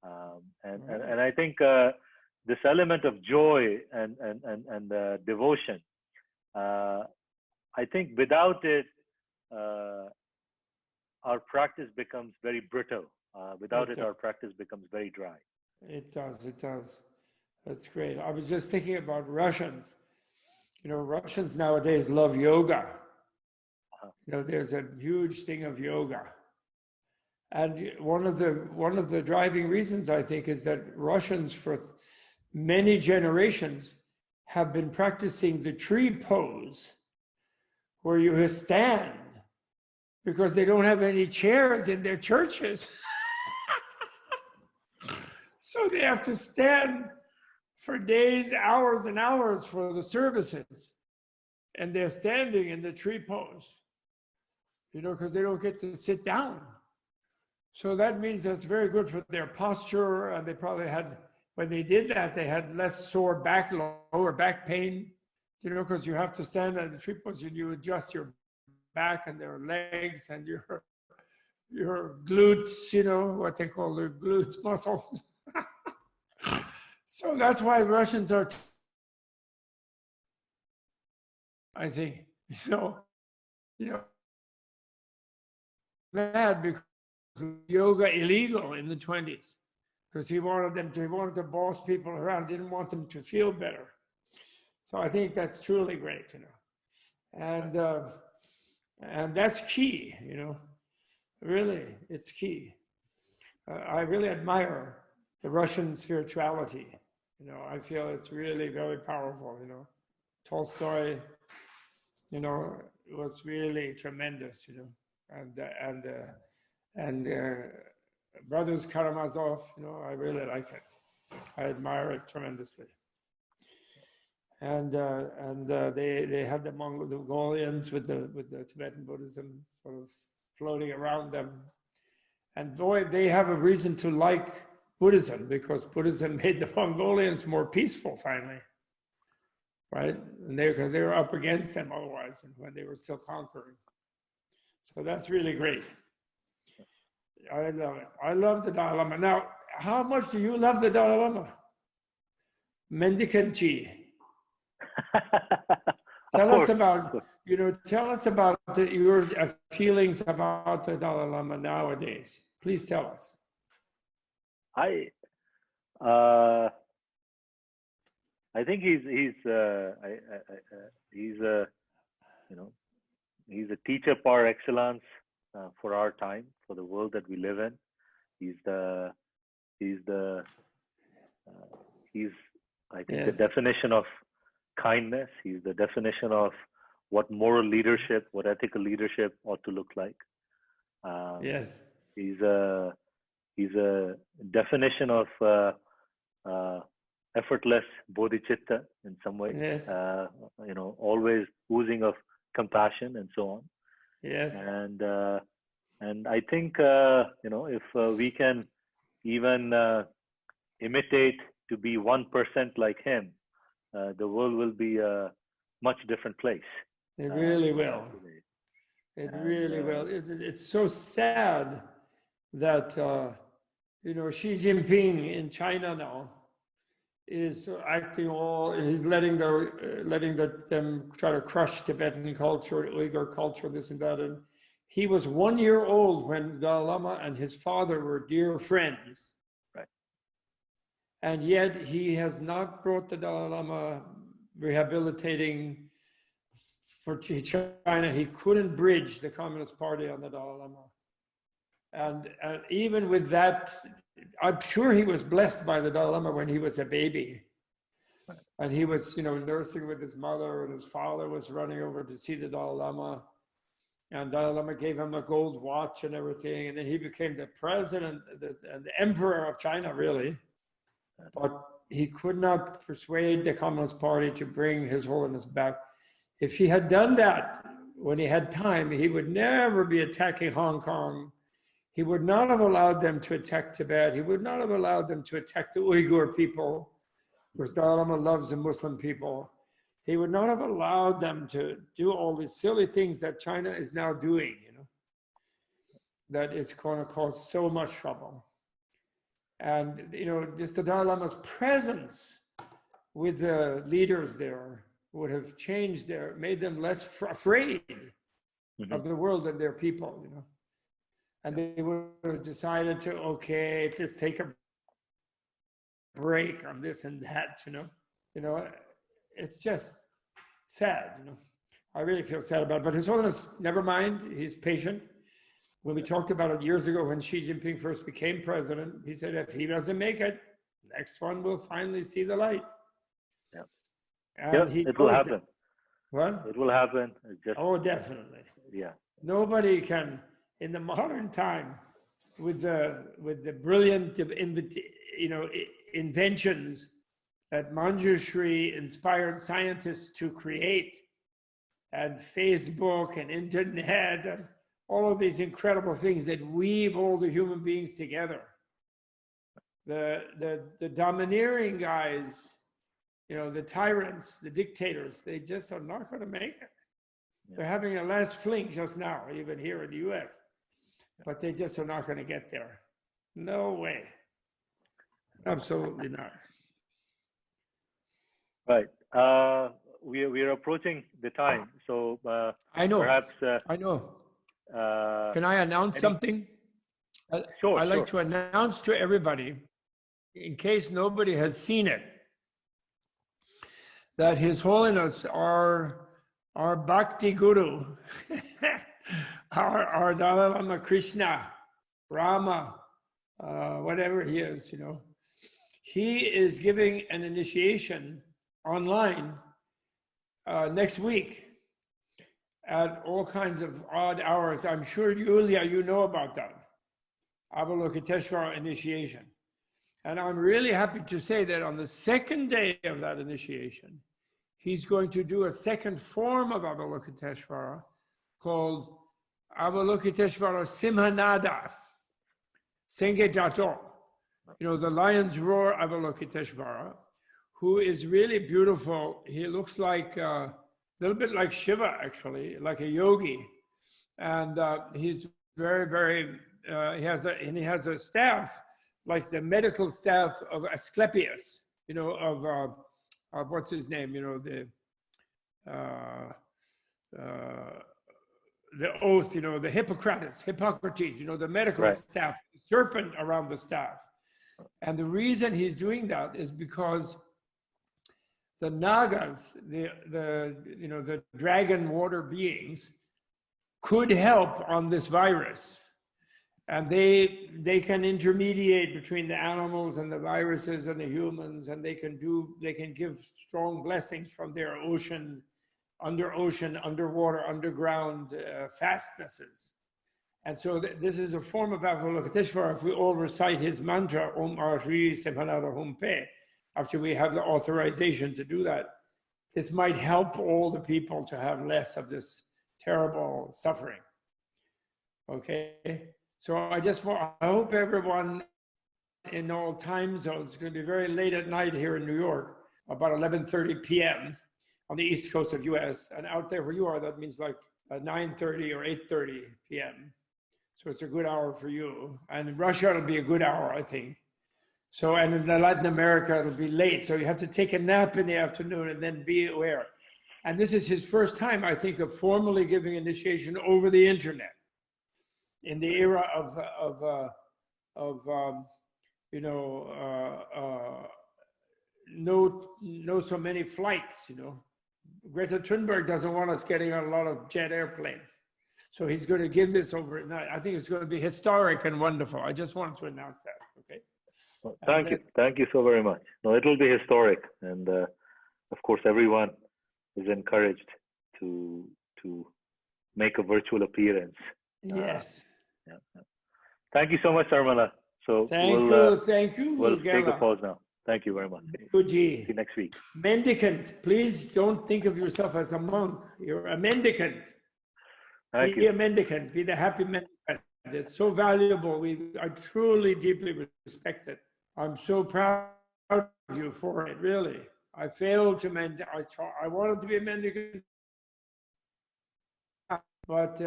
on. And I think this element of joy and devotion, I think without it, our practice becomes very brittle. Without it, our practice becomes very dry. It does. That's great. I was just thinking about Russians. Russians nowadays love yoga. There's a huge thing of yoga. And one of the driving reasons, I think, is that Russians for many generations have been practicing the tree pose, where you stand, because they don't have any chairs in their churches. So they have to stand for days, hours and hours for the services. And they're standing in the tree pose, because they don't get to sit down. So that means that's very good for their posture. And they probably had, when they did that, they had less sore back, lower back pain, because you have to stand in the tree pose and you adjust your back and their legs and your glutes, what they call their glutes muscles. So that's why Russians are, I think, mad because yoga illegal in the 20s, because he wanted to boss people around, didn't want them to feel better. So I think that's truly great, and that's key, really, it's key. I really admire the Russian spirituality. I feel it's really very powerful. Tolstoy, was really tremendous. And Brothers Karamazov, I really like it. I admire it tremendously. And they had the Mongolians with the Tibetan Buddhism sort of floating around them. And boy, they have a reason to like Buddhism, because Buddhism made the Mongolians more peaceful finally, right? And because they were up against them otherwise, and when they were still conquering. So that's really great. I love it. I love the Dalai Lama. Now, how much do you love the Dalai Lama? Mendicant G. Tell us about your feelings about the Dalai Lama nowadays. Please tell us. I think he's a teacher par excellence for our time, for the world that we live in. I think the definition of kindness. He's the definition of what moral leadership, what ethical leadership ought to look like. He's a definition of effortless bodhicitta in some way. Always oozing of compassion and so on. And I think if we can even imitate to be 1% like him, the world will be a much different place. It really will. It really will. It's so sad that Xi Jinping in China now is acting he's letting them try to crush Tibetan culture, Uyghur culture, this and that. And he was 1 year old when Dalai Lama and his father were dear friends. Right. And yet he has not brought the Dalai Lama rehabilitating for China. He couldn't bridge the Communist Party on the Dalai Lama. And even with that, I'm sure he was blessed by the Dalai Lama when he was a baby. And he was, nursing with his mother, and his father was running over to see the Dalai Lama. And Dalai Lama gave him a gold watch and everything. And then he became the president and the emperor of China, really. But he could not persuade the Communist Party to bring His Holiness back. If he had done that when he had time, he would never be attacking Hong Kong. He would not have allowed them to attack Tibet. He would not have allowed them to attack the Uyghur people, because Dalai Lama loves the Muslim people. He would not have allowed them to do all these silly things that China is now doing, that is going to cause so much trouble. And, just the Dalai Lama's presence with the leaders there would have made them less afraid of the world and their people, And they would have decided to, okay, let's take a break on this and that, It's just sad, I really feel sad about it. But His Holiness, never mind, he's patient. When we talked about it years ago when Xi Jinping first became president, he said, if he doesn't make it, next one will finally see the light. And it will happen. What? It will happen. Definitely. Yeah. Nobody can, in the modern time, with the brilliant, inventions that Manjushri inspired scientists to create, and Facebook and internet and all of these incredible things that weave all the human beings together. The domineering guys, the tyrants, the dictators, they just are not going to make it. They're having a last fling just now, even here in the US, but they just are not going to get there. No way. Absolutely not. Right. We are approaching the time, so I know. Perhaps I know. Can I announce something? Sure. I'd like to announce to everybody, in case nobody has seen it, that His Holiness, our Bhakti Guru, our Dalai Lama Krishna, Rama, whatever he is, he is giving an initiation online next week at all kinds of odd hours. I'm sure, Yulia, you know about that. Avalokiteshvara initiation. And I'm really happy to say that on the second day of that initiation, he's going to do a second form of Avalokiteshvara called Avalokiteshvara Simhanada, Senge Jato, the lion's roar Avalokiteshvara, who is really beautiful. He looks like a little bit like Shiva, actually, like a yogi. And he's very, very, he has a staff, like the medical staff of Asclepius, of what's his name, the oath, the Hippocrates, the medical staff, the serpent around the staff. And the reason he's doing that is because the Nagas, the dragon water beings, could help on this virus. And they can intermediate between the animals and the viruses and the humans, and they can give strong blessings from their ocean, underwater, underground fastnesses. And so this is a form of Avalokiteshvara. If we all recite his mantra, Om Ahri Sepanada Hum Pe, after we have the authorization to do that, this might help all the people to have less of this terrible suffering. Okay? So I hope everyone in all time zones, it's going to be very late at night here in New York, about 11:30 p.m. on the East Coast of US. And out there where you are, that means like 9:30 or 8:30 p.m. So it's a good hour for you. And in Russia, it'll be a good hour, I think. So, and in Latin America, it'll be late. So you have to take a nap in the afternoon and then be aware. And this is his first time, I think, of formally giving initiation over the internet in the era no so many flights, Greta Thunberg doesn't want us getting on a lot of jet airplanes. So he's going to give this over at night. I think it's going to be historic and wonderful. I just wanted to announce that, okay? Well, thank you. Thank you so very much. No, it will be historic. And of course, everyone is encouraged to make a virtual appearance. Yes. Yeah. Thank you so much, Sarmala. So thank you. We'll take a pause now. Thank you very much. See you next week. Mendicant, please don't think of yourself as a monk. You're a mendicant. Be a mendicant. Be the happy mendicant. It's so valuable. I truly, deeply respect it. I'm so proud of you for it, really. I failed to mend. I wanted to be a mendicant, but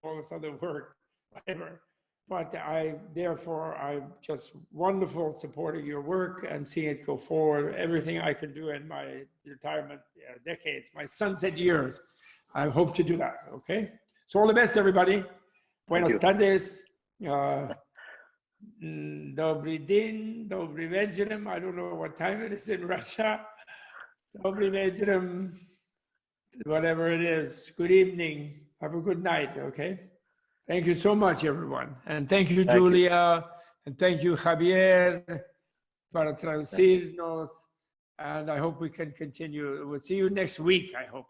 all this other work, whatever. But I'm just wonderful supporting your work and seeing it go forward. Everything I can do in my retirement decades, my sunset years, I hope to do that. Okay. So all the best, everybody. Buenas tardes. Dobry din, dobry večerem. I don't know what time it is in Russia. Dobry večerem, whatever it is. Good evening. Have a good night. Okay. Thank you so much, everyone. And thank you, Julia. And thank you, Javier, para traducirnos. And I hope we can continue. We'll see you next week, I hope.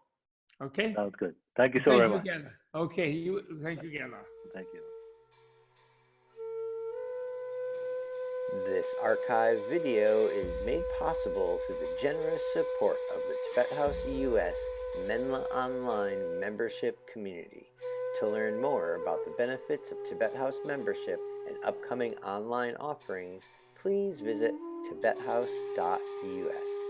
Okay? Sounds good. Thank you so very much. Again. Okay. Thank you, Gela. Thank you. This archive video is made possible through the generous support of the Tibet House US Menla Online membership community. To learn more about the benefits of Tibet House membership and upcoming online offerings, please visit tibethouse.us.